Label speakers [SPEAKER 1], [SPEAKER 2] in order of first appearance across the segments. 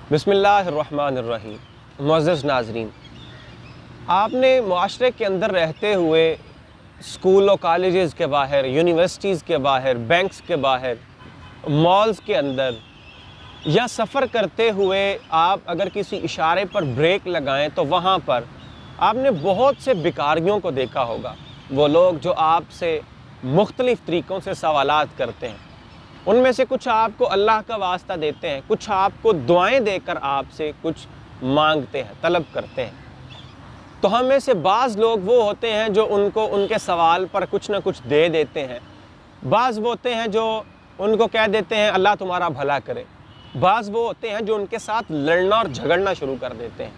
[SPEAKER 1] बिस्मिल्लाहिर्रहमानिर्रहीम। मुअज़्ज़ज़ नाज़रीन, आपने मुआशरे के अंदर रहते हुए स्कूल और कॉलेजेस के बाहर, यूनिवर्सिटीज़ के बाहर, बैंक्स के बाहर, मॉल्स के अंदर या सफ़र करते हुए आप अगर किसी इशारे पर ब्रेक लगाएं तो वहाँ पर आपने बहुत से भिखारियों को देखा होगा। वो लोग जो आपसे मुख्तलिफ़ तरीक़ों से सवालात करते हैं, उनमें से कुछ आपको अल्लाह का वास्ता देते हैं, कुछ आपको दुआएं देकर आपसे कुछ मांगते हैं, तलब करते हैं। तो हम में से बाज़ लोग वो होते हैं जो उनको उनके सवाल पर कुछ ना कुछ दे देते हैं। बाज़ वो होते हैं जो उनको कह देते हैं अल्लाह तुम्हारा भला करे। बाज़ वो होते हैं जो उनके साथ लड़ना और झगड़ना शुरू कर देते हैं।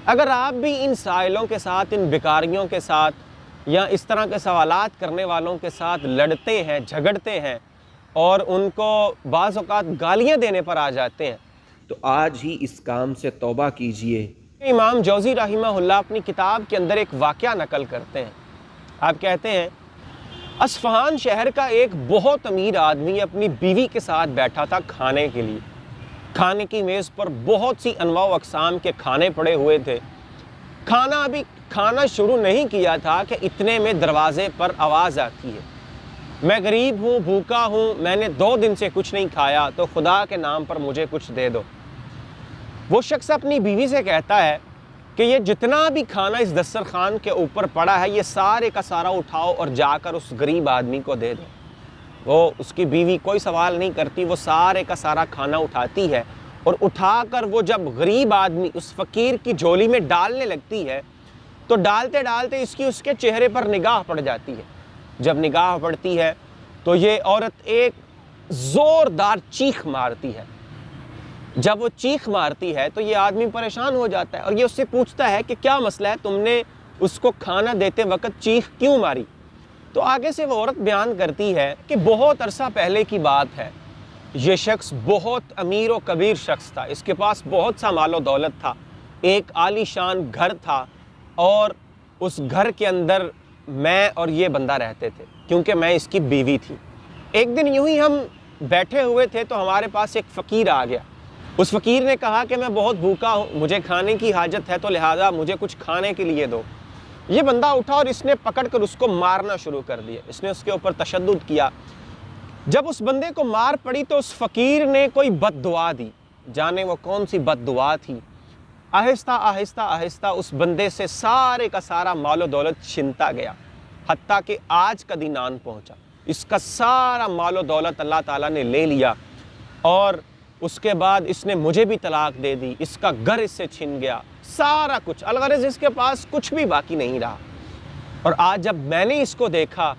[SPEAKER 1] अगर आप भी इन साइलों के साथ, इन भिखारियों के साथ या इस तरह के सवालात करने वालों के साथ लड़ते हैं, झगड़ते हैं और उनको बाज़ औक़ात गालियाँ देने पर आ जाते हैं, तो आज ही इस काम से तौबा कीजिए। इमाम जौज़ी रहिमहुल्लाह अपनी किताब के अंदर एक वाक़या नकल करते हैं। आप कहते हैं, अस्फ़हान शहर का एक बहुत अमीर आदमी अपनी बीवी के साथ बैठा था खाने के लिए। खाने की मेज़ पर बहुत सी अनवा व अक़साम के खाने पड़े हुए थे। खाना अभी खाना शुरू नहीं किया था कि इतने में दरवाज़े पर आवाज़ आती है, मैं गरीब हूँ, भूखा हूँ, मैंने 2 दिन से कुछ नहीं खाया, तो खुदा के नाम पर मुझे कुछ दे दो। वो शख्स अपनी बीवी से कहता है कि ये जितना भी खाना इस दस्तरखान के ऊपर पड़ा है, ये सारे का सारा उठाओ और जाकर उस गरीब आदमी को दे दो। वो उसकी बीवी कोई सवाल नहीं करती, वो सारे का सारा खाना उठाती है और उठाकर वो जब गरीब आदमी उस फ़कीर की झोली में डालने लगती है, तो डालते डालते इसकी उसके चेहरे पर निगाह पड़ जाती है। जब निगाह पड़ती है तो ये औरत एक ज़ोरदार चीख मारती है। जब वो चीख मारती है तो ये आदमी परेशान हो जाता है और ये उससे पूछता है कि क्या मसला है, तुमने उसको खाना देते वक्त चीख क्यों मारी? तो आगे से वो औरत बयान करती है कि बहुत अरसा पहले की बात है, ये शख्स बहुत अमीर और कबीर शख्स था, इसके पास बहुत सा मालो दौलत था, एक आलीशान घर था और उस घर के अंदर मैं और ये बंदा रहते थे, क्योंकि मैं इसकी बीवी थी। एक दिन यूं ही हम बैठे हुए थे तो हमारे पास एक फ़कीर आ गया। उस फ़कीर ने कहा कि मैं बहुत भूखा हूँ, मुझे खाने की हाजत है, तो लिहाजा मुझे कुछ खाने के लिए दो। ये बंदा उठा और इसने पकड़कर उसको मारना शुरू कर दिया। इसने उसके ऊपर तशद्दुद किया। जब उस बंदे को मार पड़ी तो उस फ़कीर ने कोई बद्दुआ दी, जाने वो कौन सी बद्दुआ थी। आहिस्ता आहिस्ता आहिस्ता उस बंदे से सारे का सारा मालो दौलत छिनता गया, हत्ता कि आज का दिन आन पहुँचा। इसका सारा मालो दौलत अल्लाह ताला ने ले लिया और उसके बाद इसने मुझे भी तलाक दे दी, इसका घर इससे छिन गया, सारा कुछ, अलगरज़ इसके पास कुछ भी बाकी नहीं रहा। और आज जब मैंने इसको देखा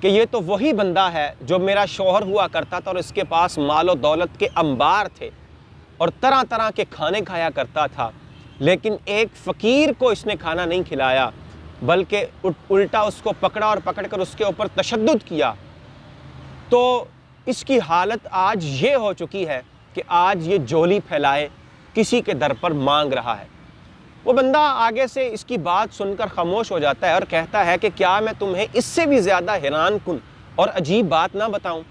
[SPEAKER 1] कि ये तो वही बंदा है जो मेरा शौहर हुआ करता था और इसके पास मालो दौलत के अंबार थे और तरह तरह के खाने खाया करता था, लेकिन एक फ़कीर को इसने खाना नहीं खिलाया, बल्कि उल्टा उसको पकड़ा और पकड़कर उसके ऊपर तशद्दुद किया। तो इसकी हालत आज ये हो चुकी है कि आज ये झोली फैलाए किसी के दर पर मांग रहा है। वो बंदा आगे से इसकी बात सुनकर खामोश हो जाता है और कहता है कि क्या मैं तुम्हें इससे भी ज़्यादा हैरान कुन और अजीब बात ना बताऊं?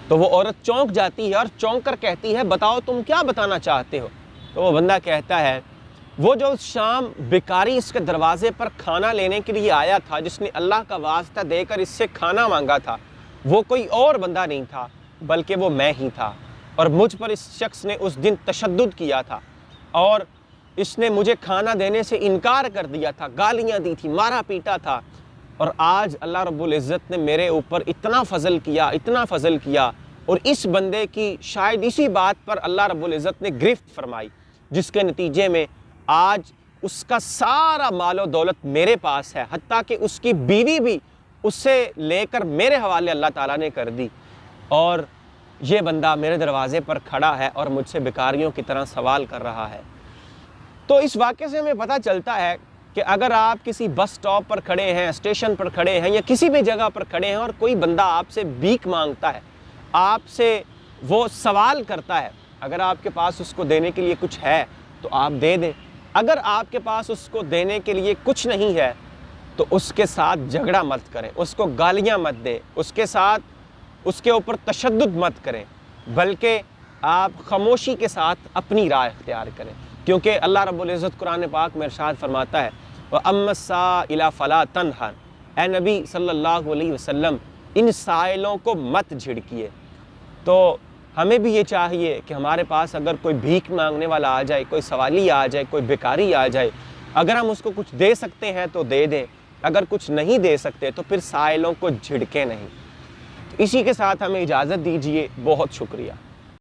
[SPEAKER 1] तो वो औरत चौंक जाती है और चौंक कर कहती है, बताओ तुम क्या बताना चाहते हो? तो वो बंदा कहता है, वो जो शाम भिखारी इसके दरवाजे पर खाना लेने के लिए आया था, जिसने अल्लाह का वास्ता देकर इससे खाना मांगा था, वो कोई और बंदा नहीं था बल्कि वो मैं ही था। और मुझ पर इस शख्स ने उस दिन तशद्दुद किया था और इसने मुझे खाना देने से इनकार कर दिया था, गालियाँ दी थी, मारा पीटा था। और आज अल्लाह रब्बुल इज़्ज़त ने मेरे ऊपर इतना फ़ज़ल किया, इतना फ़ज़ल किया, और इस बंदे की शायद इसी बात पर अल्लाह रब्बुल इज़्ज़त ने गिरफ्त फरमाई, जिसके नतीजे में आज उसका सारा मालो दौलत मेरे पास है, हत्ता कि उसकी बीवी भी उससे लेकर मेरे हवाले अल्लाह ताला ने कर दी। और ये बंदा मेरे दरवाज़े पर खड़ा है और मुझसे भिखारियों की तरह सवाल कर रहा है। तो इस वाक़े से हमें पता चलता है कि अगर आप किसी बस स्टॉप पर खड़े हैं, स्टेशन पर खड़े हैं या किसी भी जगह पर खड़े हैं और कोई बंदा आपसे भीख मांगता है, आपसे वो सवाल करता है, अगर आपके पास उसको देने के लिए कुछ है तो आप दे दें। अगर आपके पास उसको देने के लिए कुछ नहीं है तो उसके साथ झगड़ा मत करें, उसको गालियाँ मत दें, उसके साथ उसके ऊपर तशद्दुद मत करें, बल्कि آپ خاموشی کے ساتھ اپنی راہ اختیار کریں، کیونکہ اللہ رب العزت قرآن پاک میں ارشاد فرماتا ہے وَأَمَّا السَّائِلَ فَلَا تَنْهَرْ، اے نبی صلی اللہ علیہ وسلم ان سائلوں کو مت جھڑکیے۔ تو ہمیں بھی یہ چاہیے کہ ہمارے پاس اگر کوئی بھیک مانگنے والا آ جائے، کوئی سوالی آ جائے، کوئی بیکاری آ جائے، اگر ہم اس کو کچھ دے سکتے ہیں تو دے دیں، اگر کچھ نہیں دے سکتے تو پھر سائلوں کو جھڑکیں نہیں۔ اسی کے ساتھ ہمیں اجازت دیجیے، بہت شکریہ۔